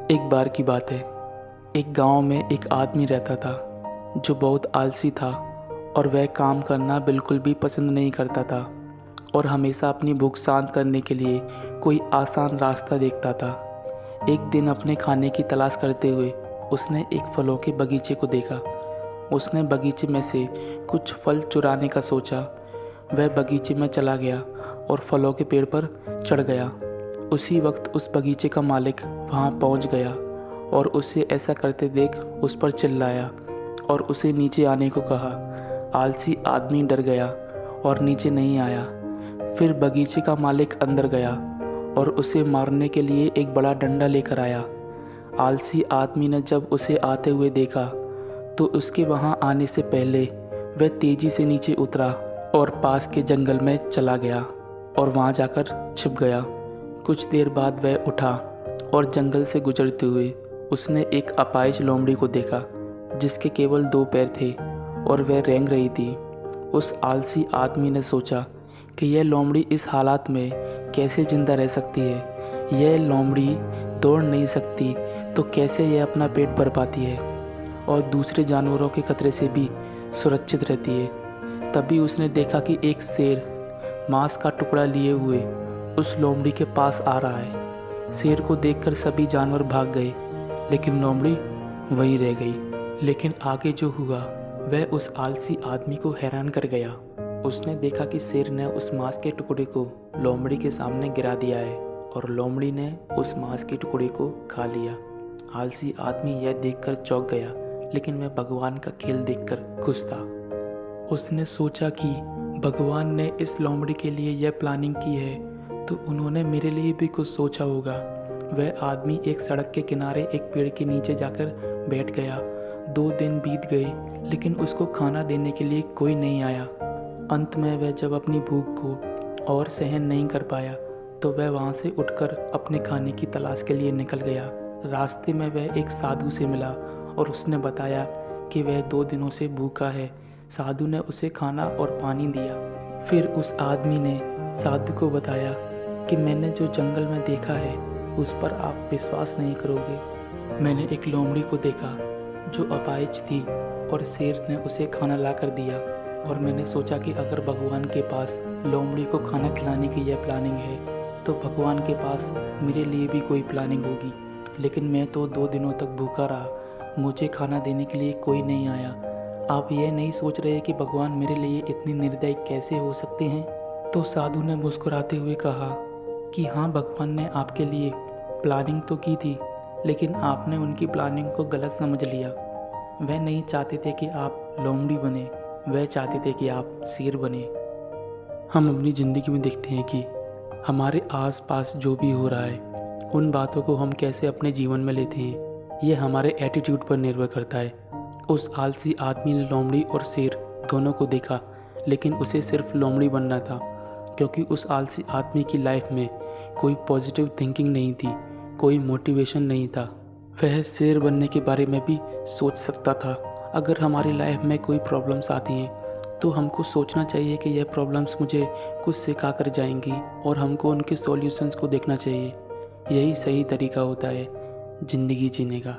एक बार की बात है। एक गांव में एक आदमी रहता था जो बहुत आलसी था और वह काम करना बिल्कुल भी पसंद नहीं करता था और हमेशा अपनी भूख शांत करने के लिए कोई आसान रास्ता देखता था। एक दिन अपने खाने की तलाश करते हुए उसने एक फलों के बगीचे को देखा। उसने बगीचे में से कुछ फल चुराने का सोचा। वह बगीचे में चला गया और फलों के पेड़ पर चढ़ गया। उसी वक्त उस बगीचे का मालिक वहां पहुंच गया और उसे ऐसा करते देख उस पर चिल्लाया और उसे नीचे आने को कहा। आलसी आदमी डर गया और नीचे नहीं आया। फिर बगीचे का मालिक अंदर गया और उसे मारने के लिए एक बड़ा डंडा लेकर आया। आलसी आदमी ने जब उसे आते हुए देखा तो उसके वहां आने से पहले वह तेजी से नीचे उतरा और पास के जंगल में चला गया और वहां जाकर छिप गया। कुछ देर बाद वह उठा और जंगल से गुजरते हुए उसने एक अपाहिज लोमड़ी को देखा जिसके केवल 2 पैर थे और वह रेंग रही थी। उस आलसी आदमी ने सोचा कि यह लोमड़ी इस हालात में कैसे जिंदा रह सकती है। यह लोमड़ी दौड़ नहीं सकती तो कैसे यह अपना पेट भर पाती है और दूसरे जानवरों के खतरे से भी सुरक्षित रहती है। तभी उसने देखा कि एक शेर मांस का टुकड़ा लिए हुए उस लोमड़ी के पास आ रहा है। शेर को देखकर सभी जानवर भाग गए लेकिन लोमड़ी वहीं रह गई। लेकिन आगे जो हुआ वह उस आलसी आदमी को हैरान कर गया। उसने देखा कि शेर ने उस मांस के टुकड़े को लोमड़ी के सामने गिरा दिया है और लोमड़ी ने उस मांस के टुकड़े को खा लिया। आलसी आदमी यह देखकर चौंक गया लेकिन वह भगवान का खेल देखकर खुश था। उसने सोचा कि भगवान ने इस लोमड़ी के लिए यह प्लानिंग की है तो उन्होंने मेरे लिए भी कुछ सोचा होगा। वह आदमी एक सड़क के किनारे एक पेड़ के नीचे जाकर बैठ गया। 2 दिन बीत गए लेकिन उसको खाना देने के लिए कोई नहीं आया। अंत में वह जब अपनी भूख को और सहन नहीं कर पाया तो वह वहाँ से उठकर अपने खाने की तलाश के लिए निकल गया। रास्ते में वह एक साधु से मिला और उसने बताया कि वह 2 दिनों से भूखा है। साधु ने उसे खाना और पानी दिया। फिर उस आदमी ने साधु को बताया कि मैंने जो जंगल में देखा है उस पर आप विश्वास नहीं करोगे। मैंने एक लोमड़ी को देखा जो अपाहिज थी और शेर ने उसे खाना ला कर दिया और मैंने सोचा कि अगर भगवान के पास लोमड़ी को खाना खिलाने की यह प्लानिंग है तो भगवान के पास मेरे लिए भी कोई प्लानिंग होगी। लेकिन मैं तो 2 दिनों तक भूखा रहा, मुझे खाना देने के लिए कोई नहीं आया। आप यह नहीं सोच रहे कि भगवान मेरे लिए इतनी निर्दयी कैसे हो सकते हैं? तो साधु ने मुस्कुराते हुए कहा कि हाँ, भगवान ने आपके लिए प्लानिंग तो की थी लेकिन आपने उनकी प्लानिंग को गलत समझ लिया। वह नहीं चाहते थे कि आप लोमड़ी बने, वह चाहते थे कि आप शेर बने। हम अपनी ज़िंदगी में देखते हैं कि हमारे आसपास जो भी हो रहा है उन बातों को हम कैसे अपने जीवन में लेते हैं ये हमारे एटीट्यूड पर निर्भर करता है। उस आलसी आदमी ने लोमड़ी और शेर दोनों को देखा लेकिन उसे सिर्फ लोमड़ी बनना था क्योंकि उस आलसी आदमी की लाइफ में कोई पॉजिटिव थिंकिंग नहीं थी, कोई मोटिवेशन नहीं था। वह शेर बनने के बारे में भी सोच सकता था। अगर हमारी लाइफ में कोई प्रॉब्लम्स आती हैं तो हमको सोचना चाहिए कि यह प्रॉब्लम्स मुझे कुछ सिखा कर जाएंगी और हमको उनके सॉल्यूशंस को देखना चाहिए। यही सही तरीका होता है ज़िंदगी जीने का।